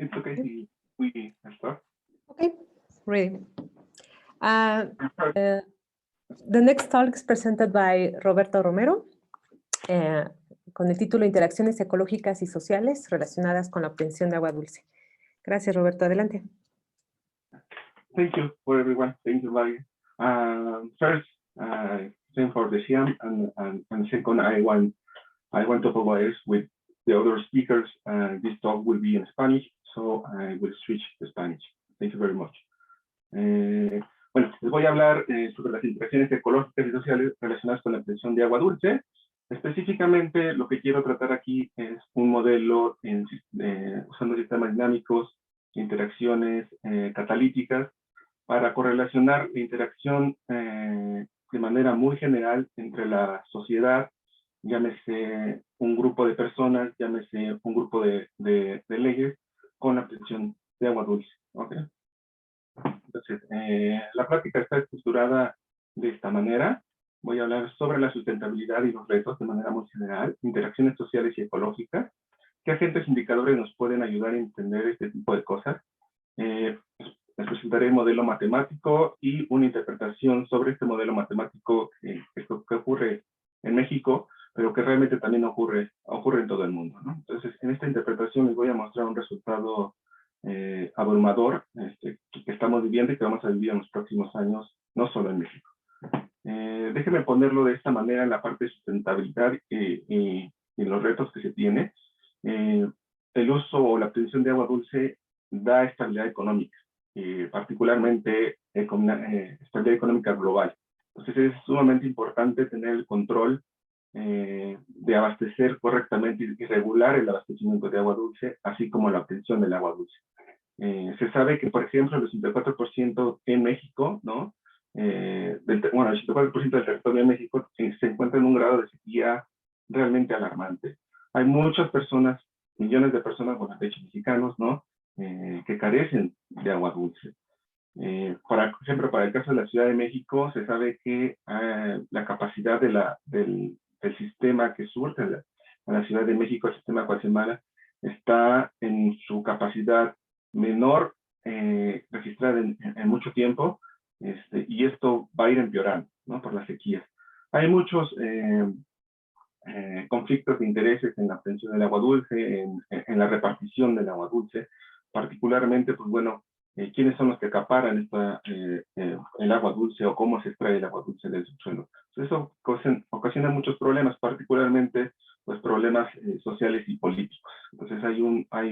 It's okay if we start. Okay, ready. The next talk is presented by Roberto Romero, con el título Interacciones ecológicas y sociales relacionadas con la obtención de agua dulce. Gracias, Roberto. Adelante. Thank you for everyone. Thank you, Maria. First, thank for the CIAM, and second, I want to apologize with the other speakers. This talk will be in Spanish, so I will switch to Spanish. Thank you very much. Bueno, les voy a hablar sobre las interacciones ecológicas y sociales relacionadas con la obtención de agua dulce. Específicamente, lo que quiero tratar aquí es un modelo usando sistemas dinámicos, interacciones catalíticas, para correlacionar la interacción de manera muy general entre la sociedad, llámese un grupo de personas, llámese un grupo de leyes, con la obtención de agua dulce. ¿Okay? Entonces, la práctica está estructurada de esta manera. Voy a hablar sobre la sustentabilidad y los retos de manera muy general, interacciones sociales y ecológicas, qué agentes indicadores nos pueden ayudar a entender este tipo de cosas. Les presentaré el modelo matemático y una interpretación sobre este modelo matemático que ocurre en México, pero que realmente también ocurre en todo el mundo, ¿no? Entonces, en esta interpretación les voy a mostrar un resultado abrumador que estamos viviendo y que vamos a vivir en los próximos años, no solo en México. Déjenme ponerlo de esta manera en la parte de sustentabilidad y los retos que se tiene. El uso o la obtención de agua dulce da estabilidad económica, particularmente estabilidad económica global. Entonces es sumamente importante tener el control de abastecer correctamente y regular el abastecimiento de agua dulce, así como la obtención del agua dulce. Se sabe que, por ejemplo, el 84% en México, ¿no? El 84% del territorio de México se encuentra en un grado de sequía realmente alarmante. Hay muchas personas, millones de personas, bueno, de hecho mexicanos, ¿no? Que carecen de agua dulce. Por ejemplo, para el caso de la Ciudad de México, se sabe que la capacidad del sistema que surte a la Ciudad de México, el sistema Guatemala, está en su capacidad menor registrada en mucho tiempo, y esto va a ir empeorando, ¿no? Por las sequías. Hay muchos conflictos de intereses en la obtención del agua dulce, en la repartición del agua dulce, particularmente, pues bueno, quiénes son los que acaparan el agua dulce o cómo se extrae el agua dulce del subsuelo. Eso ocasiona muchos problemas, particularmente pues, problemas sociales y políticos. Entonces hay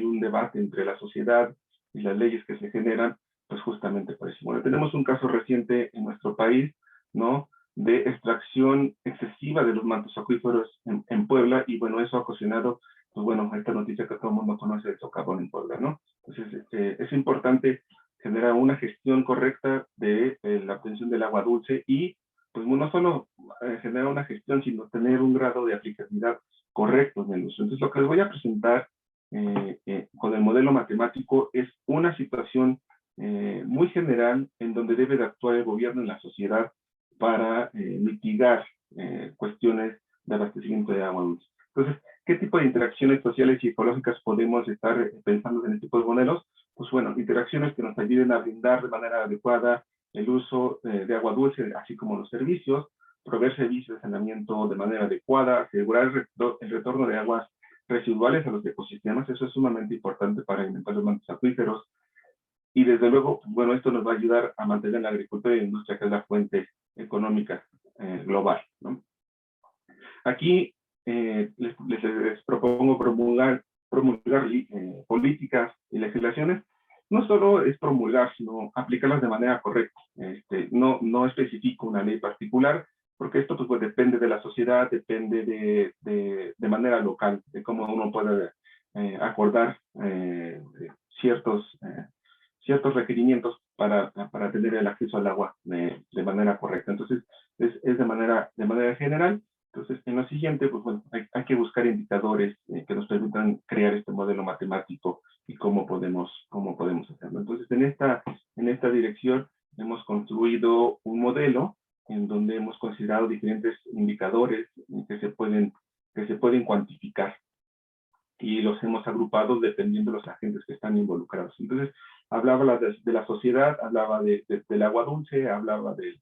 un debate entre la sociedad y las leyes que se generan, pues justamente por eso. Bueno, tenemos un caso reciente en nuestro país, ¿no? De extracción excesiva de los mantos acuíferos en Puebla, y bueno, eso ha ocasionado, pues bueno, esta noticia que todo el mundo conoce del socavón en Puebla, ¿no? Entonces, es importante generar una gestión correcta de la obtención del agua dulce y, pues no solo generar una gestión, sino tener un grado de aplicabilidad correcto en el uso. Entonces, lo que les voy a presentar con el modelo matemático es una situación muy general en donde debe de actuar el gobierno y la sociedad para mitigar cuestiones de abastecimiento de agua dulce. Entonces, ¿qué tipo de interacciones sociales y ecológicas podemos estar pensando en este tipo de modelos? Pues bueno, interacciones que nos ayuden a brindar de manera adecuada el uso de agua dulce, así como los servicios, proveer servicios de saneamiento de manera adecuada, asegurar el retorno de aguas residuales a los ecosistemas. Eso es sumamente importante para alimentar los mantos acuíferos. Y desde luego, bueno, esto nos va a ayudar a mantener la agricultura y la industria, que es la fuente económica global, ¿no? Aquí les propongo promulgar políticas y legislaciones. No solo es promulgar, sino aplicarlas de manera correcta. No especifico una ley particular, porque esto pues depende de la sociedad, depende de manera local, de cómo uno puede acordar ciertos requerimientos para tener el acceso al agua de manera correcta. Entonces, es de manera general. Entonces, en lo siguiente, pues bueno, hay que buscar indicadores que nos permitan crear este modelo matemático y cómo podemos hacerlo. Entonces, en esta dirección hemos construido un modelo en donde hemos considerado diferentes indicadores que se pueden cuantificar. y los hemos agrupado dependiendo de los agentes que están involucrados. Entonces, hablaba de la sociedad, hablaba del agua dulce, hablaba del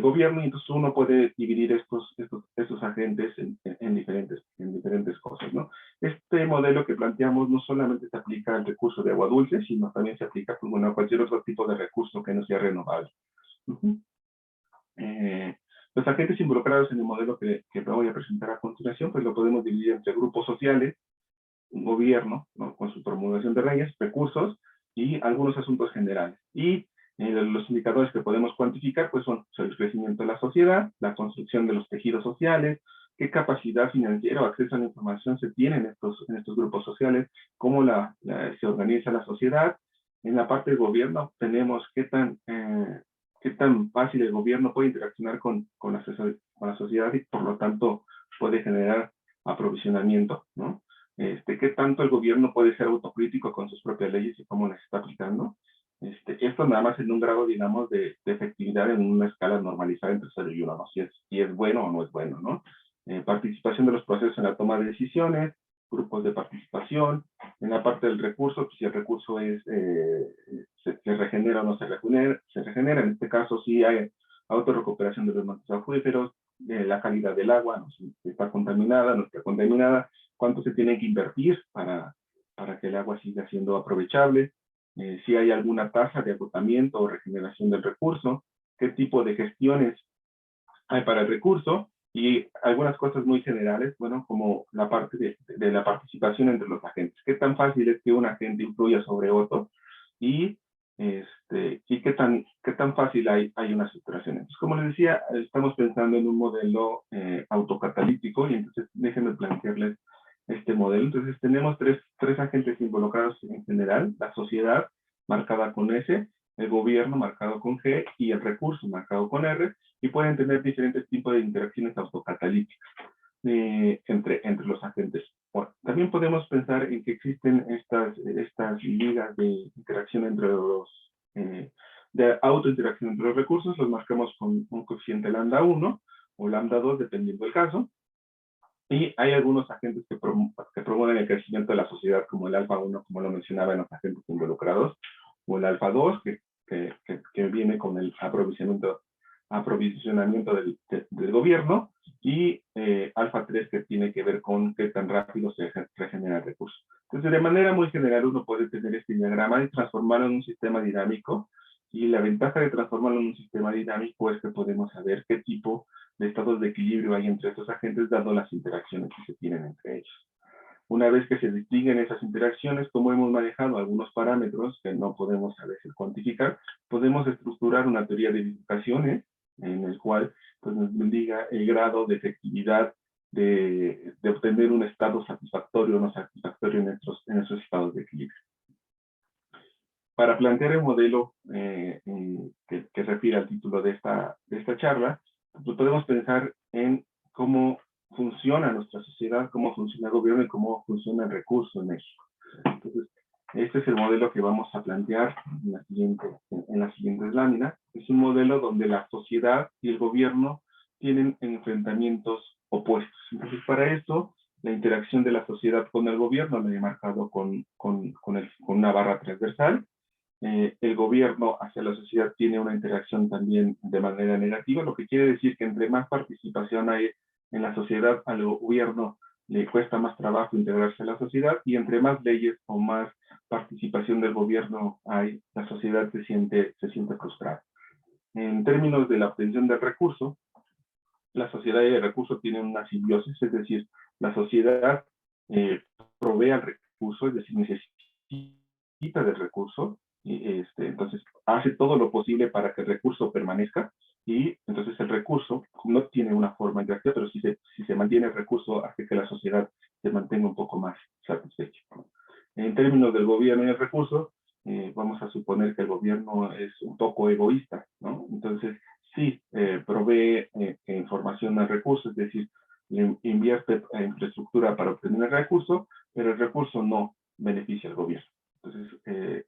gobierno, y entonces uno puede dividir estos agentes en diferentes cosas, ¿no? Este modelo que planteamos no solamente se aplica al recurso de agua dulce, sino también se aplica, pues, bueno, a cualquier otro tipo de recurso que no sea renovable. Los agentes involucrados en el modelo que voy a presentar a continuación, pues lo podemos dividir entre grupos sociales, un gobierno, ¿no?, con su promulgación de leyes, recursos y algunos asuntos generales. Y los indicadores que podemos cuantificar, pues son el crecimiento de la sociedad, la construcción de los tejidos sociales, qué capacidad financiera o acceso a la información se tiene en estos grupos sociales, cómo se organiza la sociedad. En la parte del gobierno tenemos qué tan fácil el gobierno puede interaccionar con la sociedad, y por lo tanto puede generar aprovisionamiento, ¿no? Qué tanto el gobierno puede ser autocrítico con sus propias leyes y cómo las está aplicando. Esto nada más en un grado, digamos, de efectividad en una escala normalizada entre 0 y 1, ¿no? Si es bueno o no es bueno, ¿no? Participación de los procesos en la toma de decisiones, grupos de participación. En la parte del recurso, pues si el recurso se regenera o no se regenera. En este caso sí hay autorrecuperación de los mantos acuíferos, la calidad del agua, ¿no? Si está contaminada, no está contaminada, cuánto se tiene que invertir para que el agua siga siendo aprovechable, si hay alguna tasa de agotamiento o regeneración del recurso, qué tipo de gestiones hay para el recurso, y algunas cosas muy generales, bueno, como la parte de la participación entre los agentes. ¿Qué tan fácil es que un agente influya sobre otro? Y qué tan fácil hay una estructuración. Entonces, como les decía, estamos pensando en un modelo autocatalítico, y entonces déjenme plantearles este modelo. Entonces tenemos tres agentes involucrados en general: la sociedad, marcada con S, el gobierno, marcado con G, y el recurso, marcado con R, y pueden tener diferentes tipos de interacciones autocatalíticas entre los agentes. Bueno, también podemos pensar en que existen estas ligas de interacción entre de autointeracción entre los recursos. Los marcamos con un coeficiente lambda 1 o lambda 2, dependiendo del caso. Y hay algunos agentes que promueven el crecimiento de la sociedad, como el alfa 1, como lo mencionaba en los agentes involucrados, o el alfa 2, que viene con el aprovisionamiento del gobierno, y alfa 3, que tiene que ver con qué tan rápido se regenera el recurso. Entonces, de manera muy general, uno puede tener este diagrama y transformarlo en un sistema dinámico, y la ventaja de transformarlo en un sistema dinámico es que podemos saber qué tipo de estados de equilibrio hay entre estos agentes, dado las interacciones que se tienen entre ellos. Una vez que se distinguen esas interacciones, como hemos manejado algunos parámetros que no podemos a veces cuantificar, podemos estructurar una teoría de bifurcaciones en el cual, pues, nos diga el grado de efectividad de obtener un estado satisfactorio o no satisfactorio en esos estados de equilibrio. Para plantear el modelo que refiere al título de esta charla, pues podemos pensar en cómo funciona nuestra sociedad, cómo funciona el gobierno y cómo funciona el recurso en México. Entonces, este es el modelo que vamos a plantear en las siguientes láminas. Es un modelo donde la sociedad y el gobierno tienen enfrentamientos opuestos. Entonces, para esto, la interacción de la sociedad con el gobierno la he marcado con una barra transversal. El gobierno hacia la sociedad tiene una interacción también de manera negativa, lo que quiere decir que entre más participación hay en la sociedad, al gobierno le cuesta más trabajo integrarse a la sociedad, y entre más leyes o más participación del gobierno hay, la sociedad se siente frustrada. En términos de la obtención del recurso, la sociedad y el recurso tienen una simbiosis, es decir, la sociedad provee al recurso, es decir, necesita del recurso, y entonces hace todo lo posible para que el recurso permanezca, y entonces el recurso no tiene una forma interactiva, pero si se mantiene el recurso, hace que la sociedad se mantenga un poco más satisfecha. En términos del gobierno y el recurso, vamos a suponer que el gobierno es un poco egoísta, ¿no? Entonces, sí, provee información al recurso, es decir, invierte en infraestructura para obtener el recurso, pero el recurso no beneficia al gobierno. Entonces,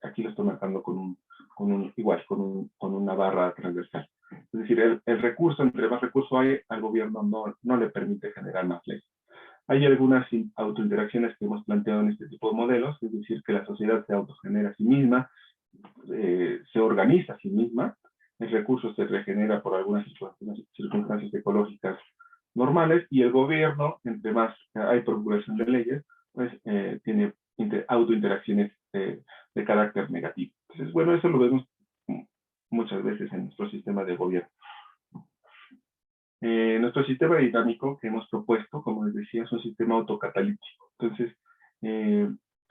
aquí lo estoy marcando con una barra transversal. Es decir, el recurso, entre más recurso hay, al gobierno no le permite generar más leyes. Hay algunas autointeracciones que hemos planteado en este tipo de modelos, es decir, que la sociedad se autogenera a sí misma, se organiza a sí misma, el recurso se regenera por algunas circunstancias ecológicas normales, y el gobierno, entre más hay promulgación de leyes, pues tiene autointeracciones de carácter negativo. Entonces, bueno, eso lo vemos muchas veces en nuestro sistema de gobierno. Nuestro sistema dinámico que hemos propuesto, como les decía, es un sistema autocatalítico. Entonces,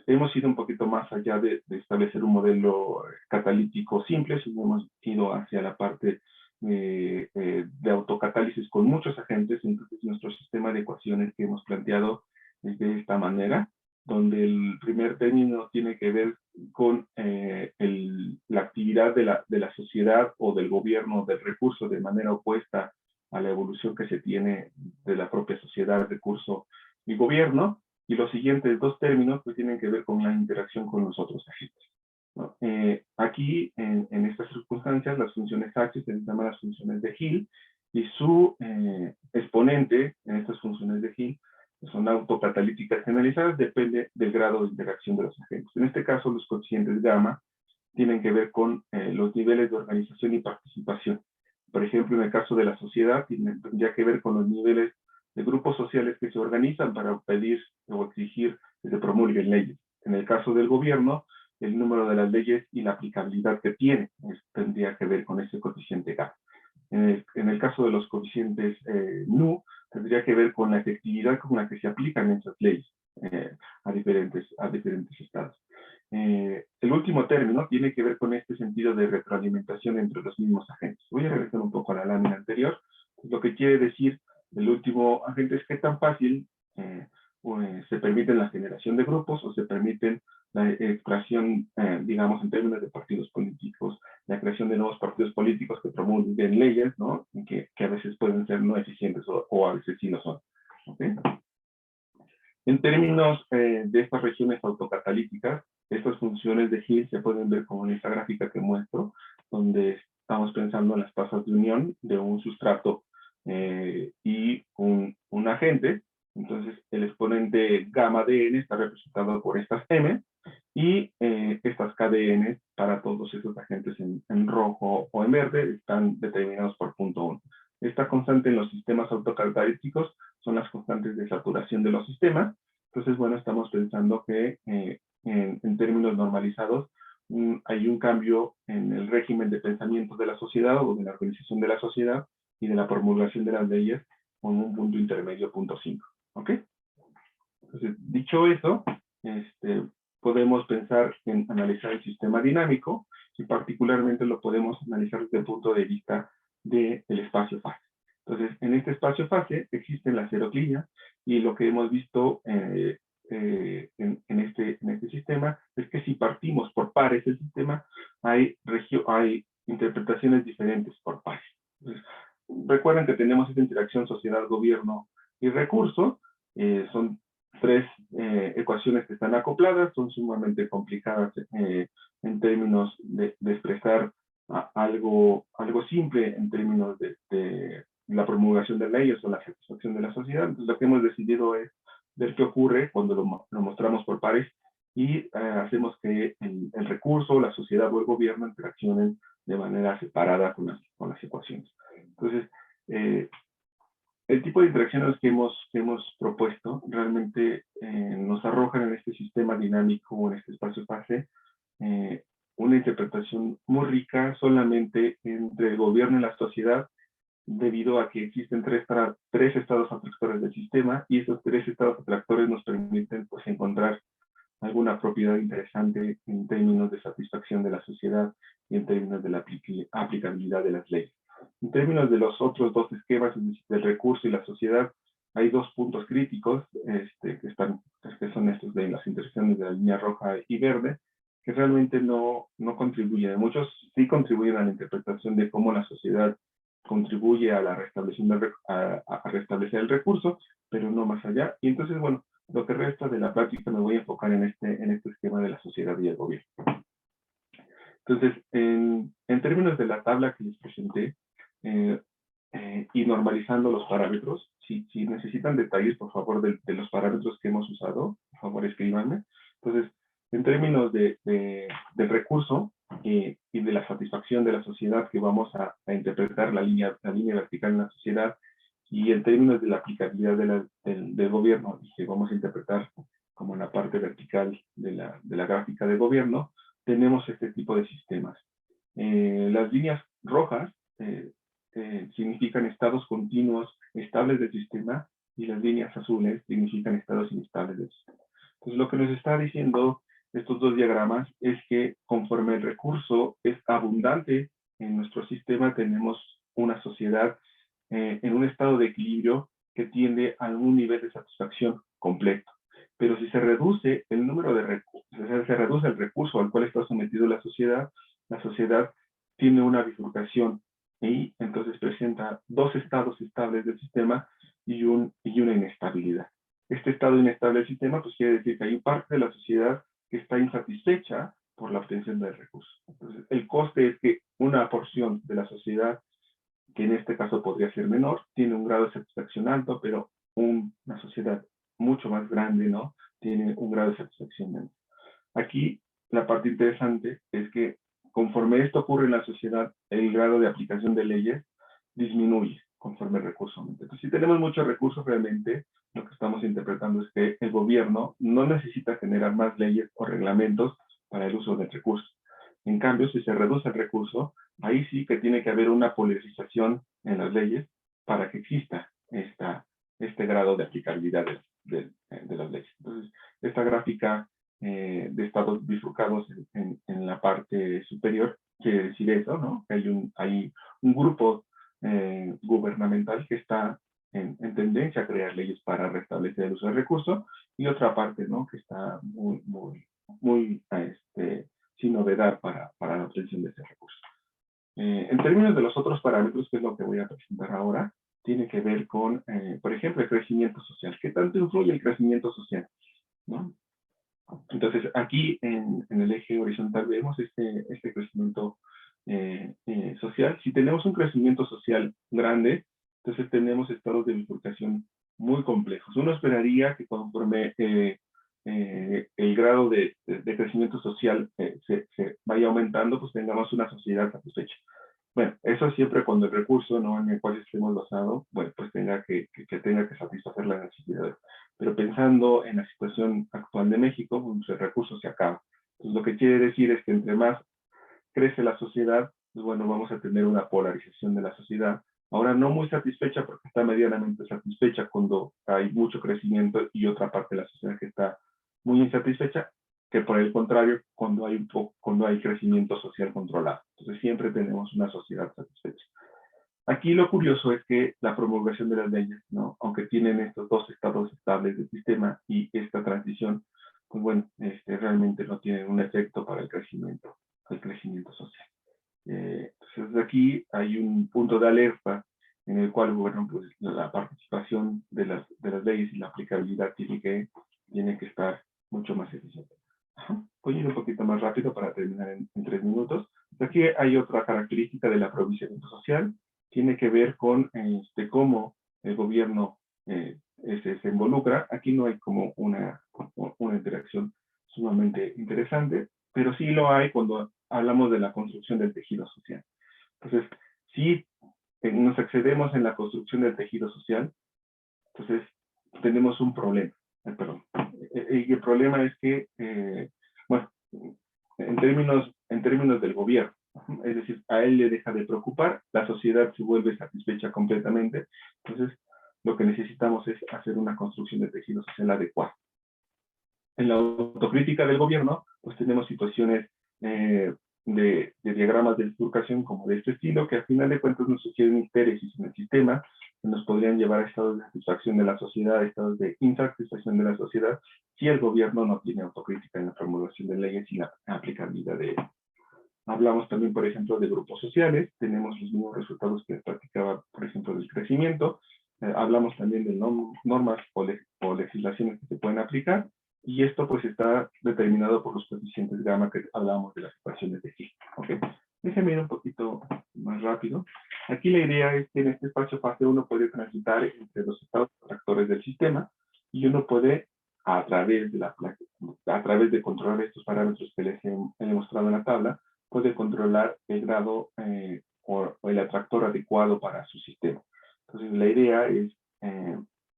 hemos ido un poquito más allá de establecer un modelo catalítico simple, sino hemos ido hacia la parte de autocatálisis con muchos agentes. Entonces, nuestro sistema de ecuaciones que hemos planteado es de esta manera, donde el primer término tiene que ver con la actividad de la sociedad o del gobierno del recurso de manera opuesta a la evolución que se tiene de la propia sociedad, recurso y gobierno. Y los siguientes dos términos pues tienen que ver con la interacción con los otros agentes, ¿no? Aquí, en estas circunstancias, las funciones H se les llaman las funciones de Hill, y su exponente en estas funciones de Hill son autocatalíticas generalizadas, depende del grado de interacción de los agentes. En este caso, los coeficientes gamma tienen que ver con los niveles de organización y participación. Por ejemplo, en el caso de la sociedad, tendría que ver con los niveles de grupos sociales que se organizan para pedir o exigir que se promulguen leyes. En el caso del gobierno, el número de las leyes y la aplicabilidad que tiene tendría que ver con ese coeficiente gamma. En el caso de los coeficientes nu, tendría que ver con la efectividad con la que se aplican esas leyes a diferentes estados. El último término tiene que ver con este sentido de retroalimentación entre los mismos agentes. Voy a regresar un poco a la lámina anterior. Lo que quiere decir el último agente es qué tan fácil se permite la generación de grupos o se permiten la extracción, digamos, en términos de partidos políticos, la creación de nuevos partidos políticos que promulguen leyes, ¿no? Que a veces pueden ser no eficientes o a veces sí lo son. ¿Okay? En términos de estas regiones autocatalíticas, estas funciones de Hill se pueden ver como en esta gráfica que muestro, donde estamos pensando en las tasas de unión de un sustrato y un agente. Entonces, el exponente gamma de n está representado por estas m, y estas KDN para todos esos agentes en rojo o en verde están determinados por punto 1. Esta constante en los sistemas autocatalíticos son las constantes de saturación de los sistemas. Entonces, bueno, estamos pensando que en términos normalizados hay un cambio en el régimen de pensamiento de la sociedad o de la organización de la sociedad y de la promulgación de las leyes con un punto intermedio, punto 5. ¿Ok? Entonces, dicho eso, podemos pensar en analizar el sistema dinámico y particularmente lo podemos analizar desde el punto de vista del espacio-fase. Entonces, en este espacio-fase existen las heroclíneas y lo que hemos visto en este sistema es que si partimos por pares del sistema, hay interpretaciones diferentes por pares. Entonces, recuerden que tenemos esta interacción sociedad, gobierno y recurso. Son tres ecuaciones que están acopladas, son sumamente complicadas en términos de expresar algo simple en términos de la promulgación de leyes o la satisfacción de la sociedad. Entonces, lo que hemos decidido es ver qué ocurre cuando lo mostramos por pares y hacemos que el recurso, la sociedad o el gobierno interaccionen de manera separada con las ecuaciones. Entonces, el tipo de interacciones que hemos propuesto realmente nos arrojan en este sistema dinámico, en este espacio-fase, una interpretación muy rica solamente entre el gobierno y la sociedad, debido a que existen tres estados atractores del sistema, y esos tres estados atractores nos permiten pues, encontrar alguna propiedad interesante en términos de satisfacción de la sociedad y en términos de la aplicabilidad de las leyes. En términos de los otros dos esquemas, del recurso y la sociedad, hay dos puntos críticos que son estos de las intersecciones de la línea roja y verde, que realmente no contribuyen. Muchos sí contribuyen a la interpretación de cómo la sociedad contribuye a la a restablecer el recurso, pero no más allá. Y entonces, bueno, lo que resta de la práctica me voy a enfocar en este esquema de la sociedad y el gobierno. Entonces, en términos de la tabla que les presenté, y normalizando los parámetros, si necesitan detalles, por favor, de los parámetros que hemos usado, por favor, escríbanme. Entonces, en términos del recurso y de la satisfacción de la sociedad que vamos a interpretar la línea vertical en la sociedad, y en términos de la aplicabilidad del gobierno, y que vamos a interpretar como en la parte vertical de la gráfica de gobierno, tenemos este tipo de sistemas. Las líneas rojas significan estados continuos estables del sistema, y las líneas azules significan estados inestables del sistema. Entonces, lo que nos está diciendo estos dos diagramas es que conforme el recurso es abundante en nuestro sistema, tenemos una sociedad en un estado de equilibrio que tiende a un nivel de satisfacción completo. Pero si se reduce el número de recursos, se reduce el recurso al cual está sometido la sociedad tiene una bifurcación y entonces presenta dos estados estables del sistema y una inestabilidad. Este estado inestable del sistema pues quiere decir que hay parte de la sociedad que está insatisfecha por la obtención del recurso. Entonces, el coste es que una porción de la sociedad, que en este caso podría ser menor, tiene un grado de satisfacción alto, pero una sociedad mucho más grande, ¿no?, tiene un grado de satisfacción menor. Aquí la parte interesante es que conforme esto ocurre en la sociedad, el grado de aplicación de leyes disminuye conforme el recurso aumenta. Entonces, si tenemos muchos recursos, realmente lo que estamos interpretando es que el gobierno no necesita generar más leyes o reglamentos para el uso del recurso. En cambio, si se reduce el recurso, ahí sí que tiene que haber una polarización en las leyes para que exista este grado de aplicabilidad de las leyes. Entonces, esta gráfica de estados bifurcados en la parte superior quiere decir eso, ¿no? Hay un grupo gubernamental que está en tendencia a crear leyes para restablecer el uso del recurso, y otra parte, ¿no?, que está muy sin novedad para la obtención de ese recurso. En términos de los otros parámetros, que es lo que voy a presentar ahora, tiene que ver con, por ejemplo, el crecimiento social. ¿Qué tanto influye el crecimiento social?, ¿no? Entonces, aquí en el eje horizontal vemos este crecimiento social. Si tenemos un crecimiento social grande, entonces tenemos estados de bifurcación muy complejos. Uno esperaría que conforme el grado de crecimiento social se vaya aumentando, pues tengamos una sociedad satisfecha. Bueno, eso siempre cuando el recurso, ¿no?, en el cual estemos basado, bueno, pues tenga que satisfacer las necesidades. Pero pensando en la situación actual de México, pues el recurso se acaba. Entonces, lo que quiere decir es que entre más crece la sociedad, pues bueno, vamos a tener una polarización de la sociedad. Ahora no muy satisfecha, porque está medianamente satisfecha cuando hay mucho crecimiento, y otra parte de la sociedad que está muy insatisfecha, que por el contrario, cuando hay crecimiento social controlado. Entonces siempre tenemos una sociedad satisfecha. Aquí lo curioso es que la promulgación de las leyes, ¿no?, aunque tienen estos dos estados estables del sistema y esta transición, pues bueno, realmente no tienen un efecto para el crecimiento social. Entonces aquí hay un punto de alerta en el cual, bueno, pues la participación de las leyes y la aplicabilidad tiene que estar mucho más eficiente. Voy a ir un poquito más rápido para terminar en 3 minutos. Aquí hay otra característica del aprovisionamiento social. Tiene que ver con cómo el gobierno se involucra. Aquí no hay como una interacción sumamente interesante, pero sí lo hay cuando hablamos de la construcción del tejido social. Entonces, si nos excedemos en la construcción del tejido social, entonces tenemos un problema. Y el problema es que, bueno, en términos del gobierno, es decir, a él le deja de preocupar, la sociedad se vuelve satisfecha completamente. Entonces, lo que necesitamos es hacer una construcción de tejido social adecuada. En la autocrítica del gobierno, pues tenemos situaciones de diagramas de bifurcación como de este estilo, que al final de cuentas nos sugieren hipéresis en el sistema, que nos podrían llevar a estados de satisfacción de la sociedad, estados de insatisfacción de la sociedad, si el gobierno no tiene autocrítica en la formulación de leyes y la aplicabilidad de ellas. Hablamos también, por ejemplo, de grupos sociales, tenemos los mismos resultados que platicaba, por ejemplo, del crecimiento. Hablamos también de normas o legislaciones que se pueden aplicar, y esto pues está determinado por los coeficientes gamma que hablábamos de las ecuaciones de Higgs. ¿Okay? Déjenme ir un poquito más rápido. Aquí la idea es que en este espacio fase 1 puede transitar entre los estados tractores del sistema y uno puede, a través de controlar estos parámetros que les he mostrado en la tabla, puede controlar el grado o el atractor adecuado para su sistema. Entonces, la idea es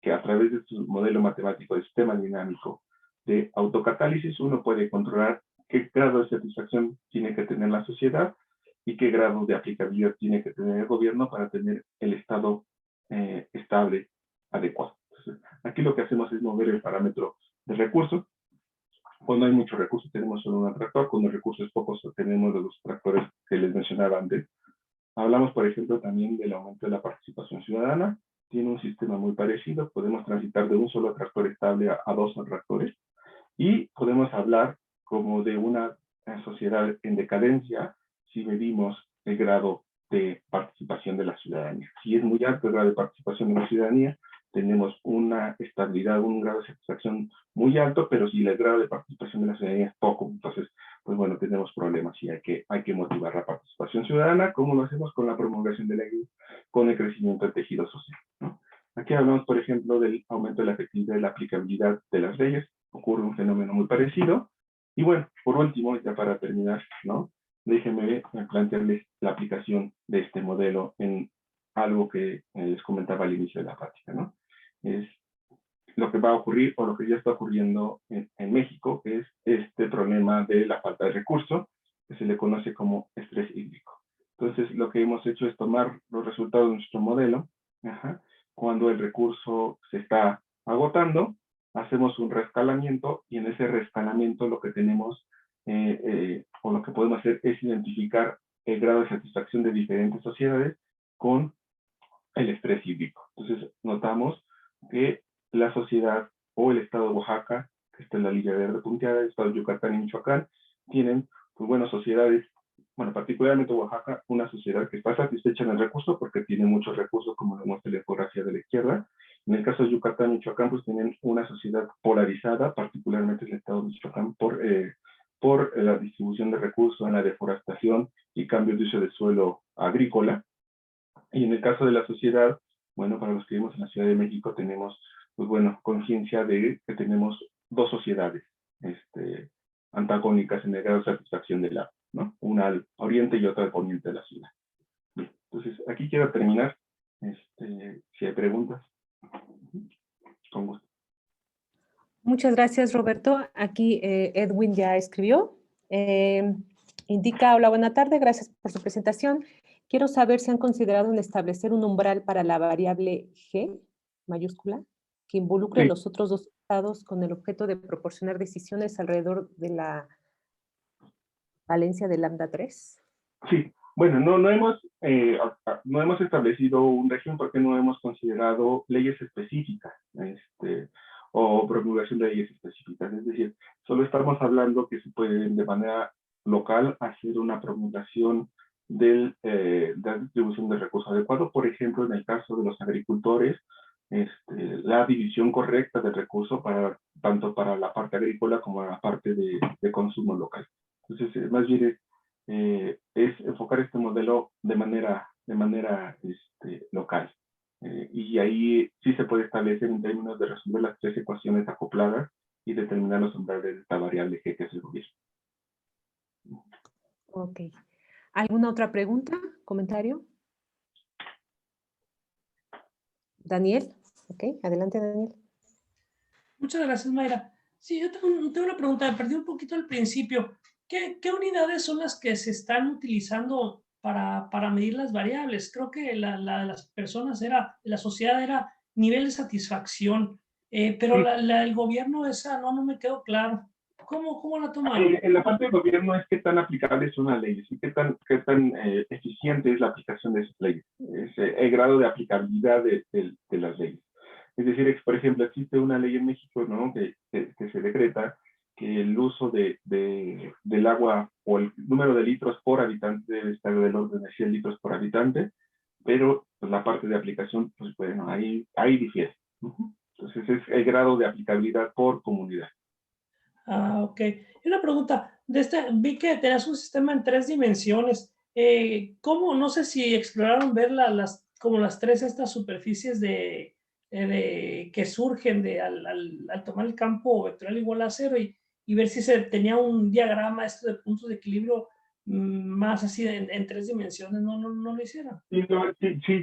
que a través de su modelo matemático de sistema dinámico de autocatálisis, uno puede controlar qué grado de satisfacción tiene que tener la sociedad y qué grado de aplicabilidad tiene que tener el gobierno para tener el estado estable adecuado. Entonces, aquí lo que hacemos es mover el parámetro de recursos. Cuando hay muchos recursos tenemos solo un atractor, cuando el recurso es poco tenemos los tractores que les mencionaba antes. Hablamos, por ejemplo, también del aumento de la participación ciudadana. Tiene un sistema muy parecido. Podemos transitar de un solo atractor estable a dos atractores. Y podemos hablar como de una sociedad en decadencia si medimos el grado de participación de la ciudadanía. Si es muy alto el grado de participación de la ciudadanía, tenemos una estabilidad, un grado de satisfacción muy alto, pero si el grado de participación de la ciudadanía es poco, entonces, pues bueno, tenemos problemas y hay que motivar la participación ciudadana, como lo hacemos con la promulgación de leyes, con el crecimiento del tejido social, ¿no? Aquí hablamos, por ejemplo, del aumento de la efectividad y la aplicabilidad de las leyes. Ocurre un fenómeno muy parecido. Y bueno, por último, ya para terminar, ¿no? Déjenme plantearles la aplicación de este modelo en algo que les comentaba al inicio de la práctica, ¿no? Es lo que va a ocurrir o lo que ya está ocurriendo en México, que es este problema de la falta de recursos, que se le conoce como estrés hídrico. Entonces, lo que hemos hecho es tomar los resultados de nuestro modelo, cuando el recurso se está agotando, hacemos un reescalamiento y en ese reescalamiento lo que tenemos o lo que podemos hacer es identificar el grado de satisfacción de diferentes sociedades con el estrés hídrico. Entonces, notamos que la sociedad o el estado de Oaxaca, que está en la línea verde punteada, el estado de Yucatán y Michoacán, tienen, pues bueno, sociedades, bueno, particularmente Oaxaca, una sociedad que está satisfecha en el recurso porque tiene muchos recursos, como lo muestra la infografía de la izquierda. En el caso de Yucatán y Michoacán, pues tienen una sociedad polarizada, particularmente el estado de Michoacán, por la distribución de recursos en la deforestación y cambios de uso de suelo agrícola. Y en el caso de la sociedad, bueno, para los que vivimos en la Ciudad de México tenemos, pues bueno, conciencia de que tenemos dos sociedades antagónicas en el grado de satisfacción del agua, ¿no? Una al oriente y otra al poniente de la ciudad. Bien, entonces, aquí quiero terminar. Si hay preguntas, con gusto. Muchas gracias, Roberto. Aquí Edwin ya escribió. Indica, hola, buena tarde, gracias por su presentación. Quiero saber si han considerado en establecer un umbral para la variable G, mayúscula, que involucre Sí. los otros dos estados con el objeto de proporcionar decisiones alrededor de la valencia de lambda 3. Sí, bueno, no hemos establecido un régimen porque no hemos considerado leyes específicas o promulgación de leyes específicas. Es decir, solo estamos hablando que se puede de manera local hacer una promulgación de la distribución de recursos adecuado. Por ejemplo, en el caso de los agricultores, la división correcta del recurso tanto para la parte agrícola como la parte de consumo local. Entonces, más bien es enfocar este modelo de manera local. Y ahí sí se puede establecer en términos de resolver las tres ecuaciones acopladas y determinar los umbrales de esta variable G, que es el gobierno. Ok. ¿Alguna otra pregunta, comentario? Daniel. Ok, adelante, Daniel. Muchas gracias, Mayra. Sí, yo tengo una pregunta, me perdí un poquito al principio. ¿Qué unidades son las que se están utilizando para medir las variables? Creo que las personas la sociedad era nivel de satisfacción, pero Sí. el gobierno esa no me quedó claro. ¿Cómo la tomaron? En la parte del gobierno es qué tan aplicable es una ley, y qué tan eficiente es la aplicación de esas leyes, es el grado de aplicabilidad de las leyes. Es decir, por ejemplo, existe una ley en México, ¿no? que se decreta que el uso del agua o el número de litros por habitante debe estar del orden de 100 litros por habitante, pero pues, la parte de aplicación, pues bueno, ahí difiere. Entonces es el grado de aplicabilidad por comunidad. Ah, ok. Y una pregunta, vi que tenías un sistema en 3 dimensiones. ¿Cómo? No sé si exploraron ver como las tres estas superficies que surgen al tomar el campo vectorial igual a cero y ver si se tenía un diagrama esto de puntos de equilibrio más así en tres dimensiones. No lo hicieron. Sí,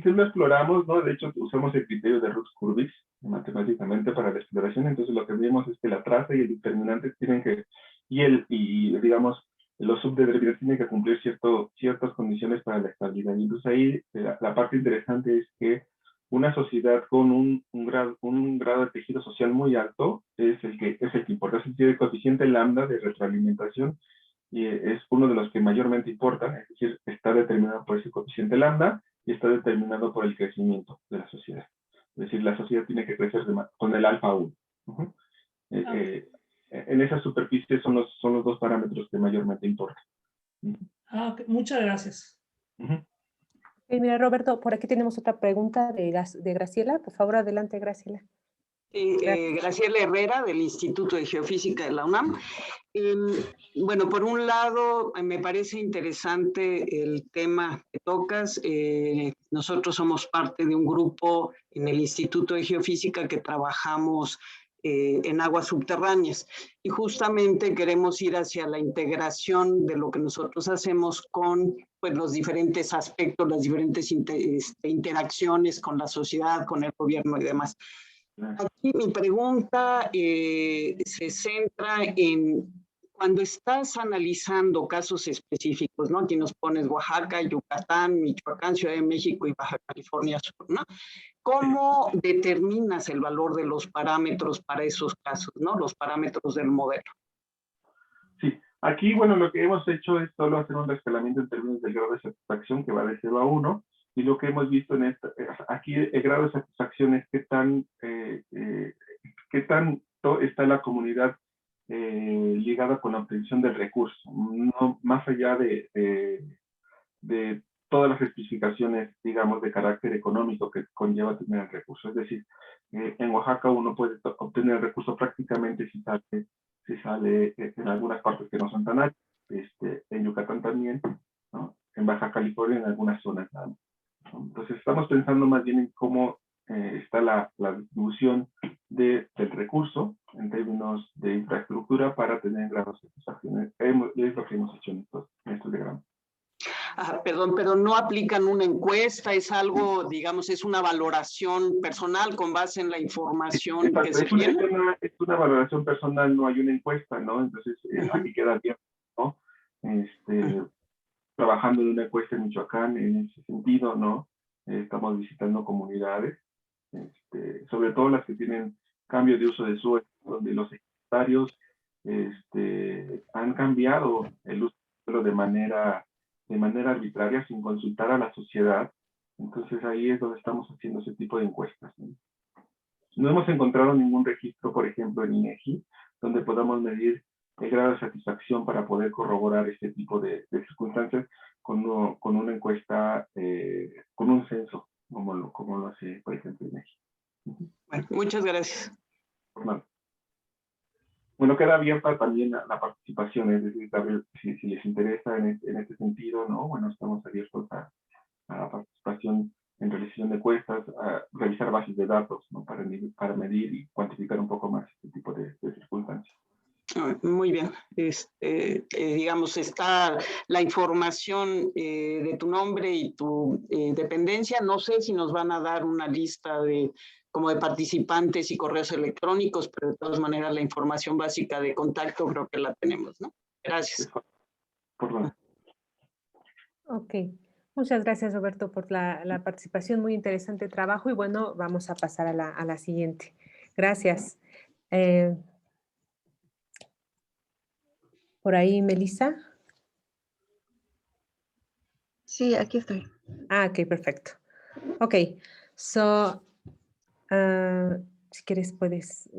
lo exploramos, ¿no? De hecho, usamos el criterio de Roots-Curvis matemáticamente para la exploración. Entonces, lo que vimos es que la traza y el determinante tienen que, digamos, los subdeterminantes tienen que cumplir ciertas condiciones para la estabilidad. Y entonces ahí la parte interesante es que una sociedad con un grado de tejido social muy alto es el que importa. Es decir, el coeficiente lambda de retroalimentación y es uno de los que mayormente importa, es decir, está determinado por ese coeficiente lambda y está determinado por el crecimiento de la sociedad. Es decir, la sociedad tiene que crecer con el alfa 1. En esa superficie son los dos parámetros que mayormente importan. Okay. Muchas gracias. Mira, Roberto, por aquí tenemos otra pregunta de Graciela. Por favor, adelante, Graciela. Graciela Herrera, del Instituto de Geofísica de la UNAM. Bueno, por un lado, me parece interesante el tema que tocas. Nosotros somos parte de un grupo en el Instituto de Geofísica que trabajamos en aguas subterráneas y justamente queremos ir hacia la integración de lo que nosotros hacemos con pues, los diferentes aspectos, las diferentes interacciones con la sociedad, con el gobierno y demás. Aquí mi pregunta se centra en cuando estás analizando casos específicos, ¿no? Aquí nos pones Oaxaca, Yucatán, Michoacán, Ciudad de México y Baja California Sur, ¿no? ¿Cómo determinas el valor de los parámetros para esos casos, ¿no? Los parámetros del modelo. Sí, aquí, bueno, lo que hemos hecho es solo hacer un rescalamiento en términos del grado de satisfacción que va de 0 a 1. Y lo que hemos visto aquí el grado de satisfacción es qué tanto está la comunidad ligada con la obtención del recurso, no más allá de todas las especificaciones, digamos, de carácter económico que conlleva tener el recurso. Es decir, en Oaxaca uno puede obtener el recurso prácticamente si sale en algunas partes que no son tan altas, en Yucatán también, ¿no? En Baja California en algunas zonas nada más. Entonces estamos pensando más bien en cómo está la distribución del recurso en términos de infraestructura para tener grados de satisfacción. Es lo que hemos hecho en estos diagramas. Perdón, pero no aplican una encuesta, es algo, digamos, es una valoración personal con base en la información que se tiene. Es una valoración personal, no hay una encuesta, ¿no? Entonces, aquí queda bien, ¿no? Trabajando en una encuesta en Michoacán en ese sentido, ¿no? Estamos visitando comunidades, sobre todo las que tienen cambio de uso de suelo, donde los hectáreos han cambiado el uso de suelo de manera arbitraria, sin consultar a la sociedad. Entonces ahí es donde estamos haciendo ese tipo de encuestas, ¿no? No hemos encontrado ningún registro, por ejemplo, en INEGI, donde podamos medir el grado de satisfacción para poder corroborar este tipo de circunstancias con una encuesta, con un censo, como lo hace, por ejemplo, INEGI. Bueno, muchas gracias. Bueno, queda abierta también la participación, es decir, si les interesa en este sentido, ¿no? Bueno, estamos abiertos a la participación en realización de encuestas, a revisar bases de datos, ¿no? Para medir y cuantificar un poco más este tipo de circunstancias. Muy bien. Digamos, está la información de tu nombre y tu dependencia. No sé si nos van a dar una lista como de participantes y correos electrónicos, pero de todas maneras la información básica de contacto creo que la tenemos, ¿no? Gracias. Por favor. Ok. Muchas gracias, Roberto, por la participación. Muy interesante trabajo. Y bueno, vamos a pasar a la siguiente. Gracias. Por ahí, Melissa. Sí, aquí estoy. Ok, perfecto. Ok, so, si quieres puedes